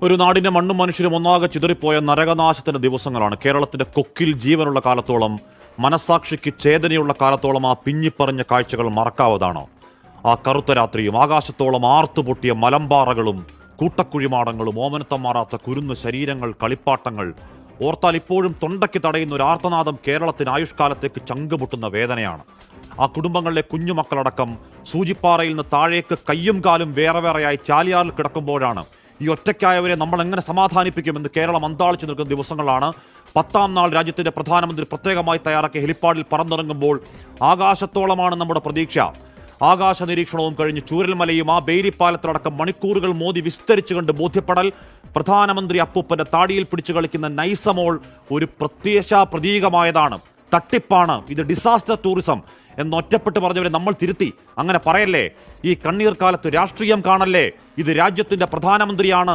ഒരു നാടിന്റെ മണ്ണും മനുഷ്യരും ഒന്നാകെ ചിതറിപ്പോയ നരകനാശത്തിന്റെ ദിവസങ്ങളാണ്. കേരളത്തിന്റെ കൊക്കിൽ ജീവനുള്ള കാലത്തോളം, മനസാക്ഷിക്ക് ചേതനയുള്ള കാലത്തോളം ആ പിഞ്ഞിപ്പറഞ്ഞ കാഴ്ചകൾ മറക്കാവതാണോ? ആ കറുത്ത രാത്രിയും ആകാശത്തോളം ആർത്തുപൊട്ടിയ മലമ്പാറകളും കൂട്ടക്കുഴിമാടങ്ങളും ഓമനത്തം മാറാത്ത കുരുന്നു ശരീരങ്ങൾ, കളിപ്പാട്ടങ്ങൾ ഓർത്താൽ ഇപ്പോഴും തൊണ്ടയ്ക്ക് തടയുന്ന ഒരു ആർത്തനാദം കേരളത്തിന് ആയുഷ്കാലത്തേക്ക് ചങ്കുപൊട്ടുന്ന വേദനയാണ്. ആ കുടുംബങ്ങളിലെ കുഞ്ഞുമക്കളടക്കം സൂചിപ്പാറയിൽ നിന്ന് താഴേക്ക് കയ്യും കാലും വേറെ വേറെയായി ചാലിയാറിൽ കിടക്കുമ്പോഴാണ് ഈ ഒറ്റയ്ക്കായവരെ നമ്മൾ എങ്ങനെ സമാധാനിപ്പിക്കുമെന്ന് കേരളം അന്താളിച്ചു നിൽക്കുന്ന ദിവസങ്ങളാണ്. 10ാം നാൾ രാജ്യത്തിന്റെ പ്രധാനമന്ത്രി പ്രത്യേകമായി തയ്യാറാക്കിയ ഹെലിപ്പാഡിൽ പറന്നിറങ്ങുമ്പോൾ ആകാശത്തോളമാണ് നമ്മുടെ പ്രതീക്ഷ. ആകാശ നിരീക്ഷണവും കഴിഞ്ഞ് ചൂരൽമലയും ആ ബേരിപ്പാലത്തിലടക്കം മണിക്കൂറുകൾ മോദി വിസ്തരിച്ചു കണ്ട് ബോധ്യപ്പെടൽ, പ്രധാനമന്ത്രി അപ്പൂപ്പന്റെ താടിയിൽ പിടിച്ചു കളിക്കുന്ന നൈസമോൾ ഒരു പ്രതീകമായതാണ്. തട്ടിപ്പാണ്, ഇത് ഡിസാസ്റ്റർ ടൂറിസം എന്ന് ഒറ്റപ്പെട്ട് പറഞ്ഞവരെ നമ്മൾ തിരുത്തി. അങ്ങനെ പറയല്ലേ, ഈ കണ്ണീർ കാലത്ത് രാഷ്ട്രീയം കാണല്ലേ, ഇത് രാജ്യത്തിന്റെ പ്രധാനമന്ത്രിയാണ്